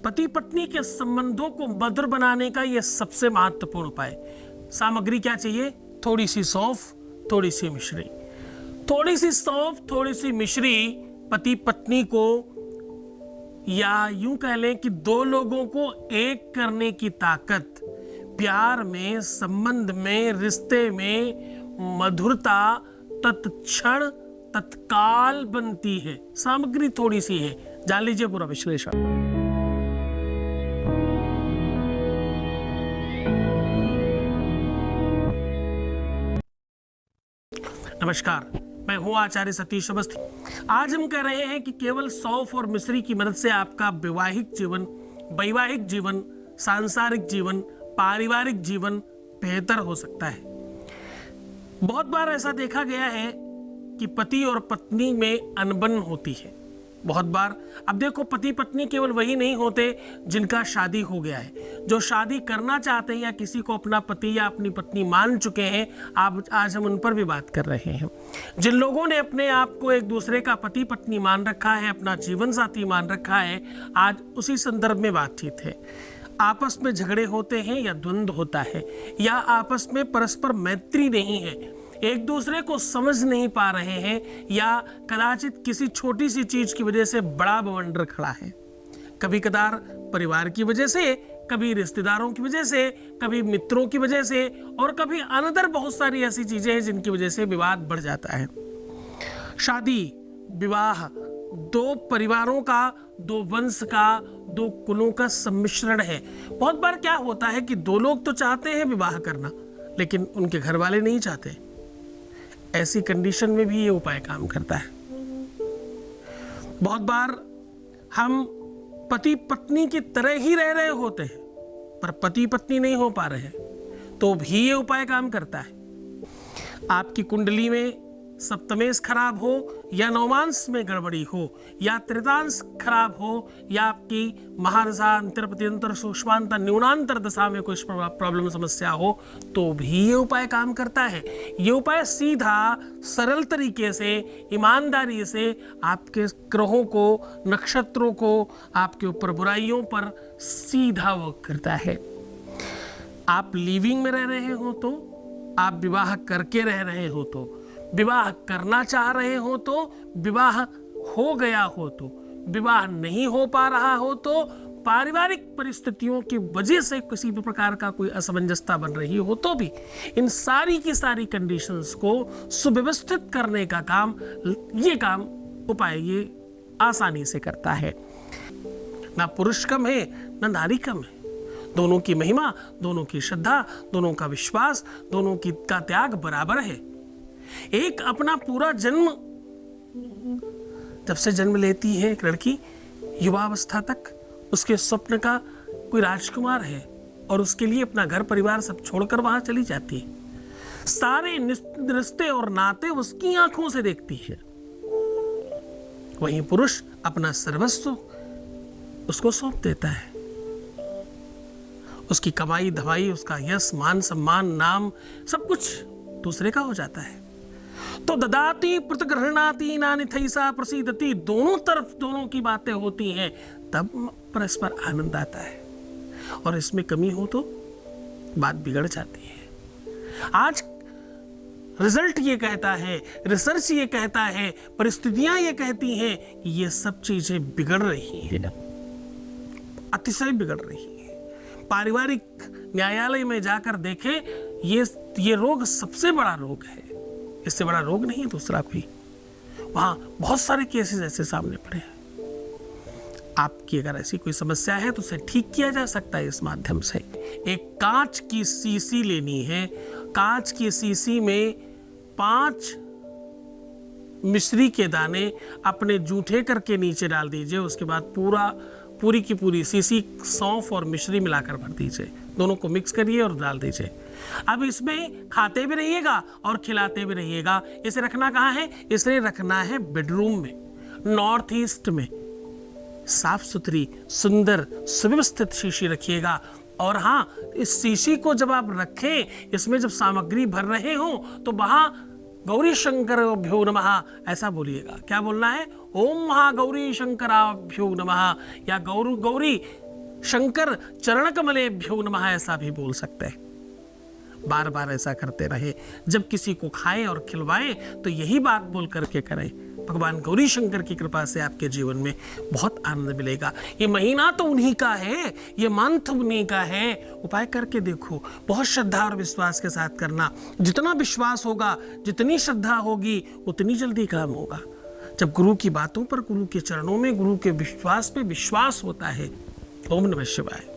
पति पत्नी के संबंधों को मधुर बनाने का यह सबसे महत्वपूर्ण उपाय। सामग्री क्या चाहिए? थोड़ी सी सौंफ, थोड़ी सी मिश्री। थोड़ी सी सौंफ, थोड़ी सी मिश्री पति पत्नी को, या यूं कह लें कि दो लोगों को एक करने की ताकत, प्यार में, संबंध में, रिश्ते में मधुरता तत्क्षण तत्काल बनती है। सामग्री थोड़ी सी है, जान लीजिए पूरा विश्लेषण। नमस्कार, मैं हूं आचार्य सतीश अवस्थी। आज हम कह रहे हैं कि केवल सौंफ और मिश्री की मदद से आपका वैवाहिक जीवन, वैवाहिक जीवन, सांसारिक जीवन, पारिवारिक जीवन बेहतर हो सकता है। बहुत बार ऐसा देखा गया है कि पति और पत्नी में अनबन होती है। बहुत बार, अब देखो, पति पत्नी केवल वही नहीं होते जिनका शादी हो गया है। जो शादी करना चाहते हैं या किसी को अपना पति या अपनी पत्नी मान चुके हैं, आज हम उन पर भी बात कर रहे हैं। जिन लोगों ने अपने आप को एक दूसरे का पति पत्नी मान रखा है, अपना जीवन साथी मान रखा है, आज उसी संदर्भ में बातचीत है। आपस में झगड़े होते हैं या द्वंद्व होता है, या आपस में परस्पर मैत्री नहीं है, एक दूसरे को समझ नहीं पा रहे हैं, या कदाचित किसी छोटी सी चीज की वजह से बड़ा बवंडर खड़ा है। कभी कदार परिवार की वजह से, कभी रिश्तेदारों की वजह से, कभी मित्रों की वजह से, और कभी अनदर बहुत सारी ऐसी चीजें हैं जिनकी वजह से विवाद बढ़ जाता है। शादी, विवाह दो परिवारों का, दो वंश का, दो कुलों का सम्मिश्रण है। बहुत बार क्या होता है कि दो लोग तो चाहते हैं विवाह करना, लेकिन उनके घर वाले नहीं चाहते। ऐसी कंडीशन में भी ये उपाय काम करता है। बहुत बार हम पति पत्नी की तरह ही रह रहे होते हैं, पर पति पत्नी नहीं हो पा रहे हैं, तो भी ये उपाय काम करता है। आपकी कुंडली में सप्तमेश खराब हो, या नवमांश में गड़बड़ी हो, या त्रितांश खराब हो, या आपकी महादशा, अंतरपत्यंतर, सूक्ष्मांतर, न्यूनांतर दशा में कोई प्रॉब्लम समस्या हो, तो भी ये उपाय काम करता है। ये उपाय सीधा सरल तरीके से, ईमानदारी से आपके ग्रहों को, नक्षत्रों को, आपके ऊपर बुराइयों पर सीधा वर्क करता है। आप लिविंग में रह रहे हो तो, आप विवाह करके रह रहे हो तो, विवाह करना चाह रहे हो तो, विवाह हो गया हो तो, विवाह नहीं हो पा रहा हो तो, पारिवारिक परिस्थितियों की वजह से किसी भी प्रकार का कोई असमंजसता बन रही हो तो भी, इन सारी की सारी कंडीशंस को सुव्यवस्थित करने का काम, ये काम उपाय ये आसानी से करता है। ना पुरुष कम है, ना नारी कम है। दोनों की महिमा, दोनों की श्रद्धा, दोनों का विश्वास, दोनों की का त्याग बराबर है। एक अपना पूरा जन्म, जब से जन्म लेती है एक लड़की, युवावस्था तक उसके स्वप्न का कोई राजकुमार है, और उसके लिए अपना घर परिवार सब छोड़कर वहां चली जाती है। सारे रिश्ते और नाते उसकी आंखों से देखती है। वहीं पुरुष अपना सर्वस्व उसको सौंप देता है। उसकी कमाई धमाई, उसका यश, मान, सम्मान, नाम, सब कुछ दूसरे का हो जाता है। तो ददाति प्रतिगृह्णाति नानिथैसा प्रसीदति, दोनों तरफ दोनों की बातें होती हैं, तब परस्पर आनंद आता है। और इसमें कमी हो तो बात बिगड़ जाती है। आज रिजल्ट ये कहता है, रिसर्च ये कहता है, परिस्थितियां ये कहती हैं कि ये सब चीजें बिगड़ रही हैं, अतिशय बिगड़ रही हैं। पारिवारिक न्यायालय में जाकर देखें, ये रोग सबसे बड़ा रोग है। इससे बड़ा रोग नहीं है दूसरा कोई। वहां बहुत सारे केसेस ऐसे सामने पड़े हैं। आपकी अगर ऐसी कोई समस्या है तो उसे ठीक किया जा सकता है इस माध्यम से। एक कांच की शीशी लेनी है। कांच की शीशी में 5 मिश्री के दाने अपने जूठे करके नीचे डाल दीजिए। उसके बाद पूरी की पूरी शीशी सौंफ और मिश्री मिलाकर भर दीजिए। दोनों को मिक्स करिए और डाल दीजिए। अब इसमें खाते भी रहिएगा और खिलाते भी रहिएगा। इसे रखना कहाँ है? इसे रखना है बेडरूम में, नॉर्थ ईस्ट में। साफ सुथरी, सुंदर, सुव्यवस्थित शीशी रखिएगा। और हाँ, इस शीशी को जब आप रखें, इसमें जब सामग्री भर रहे हो, तो वहां गौरी शंकराभ्यो नमः ऐसा बोलिएगा। क्या बोलना है? ओम महागौरी शंकराभ्यो नमः, या गौरी शंकर चरण कमलेभ्यो नमः ऐसा भी बोल सकते हैं। बार बार ऐसा करते रहे। जब किसी को खाएं और खिलवाएं तो यही बात बोल करके करें। भगवान गौरी शंकर की कृपा से आपके जीवन में बहुत आनंद मिलेगा। ये महीना तो उन्हीं का है, ये मंथ उन्हीं का है। उपाय करके देखो, बहुत श्रद्धा और विश्वास के साथ करना। जितना विश्वास होगा, जितनी श्रद्धा होगी, उतनी जल्दी काम होगा। जब गुरु की बातों पर, गुरु के चरणों में, गुरु के विश्वास पे विश्वास होता है। ओम नमः शिवाय।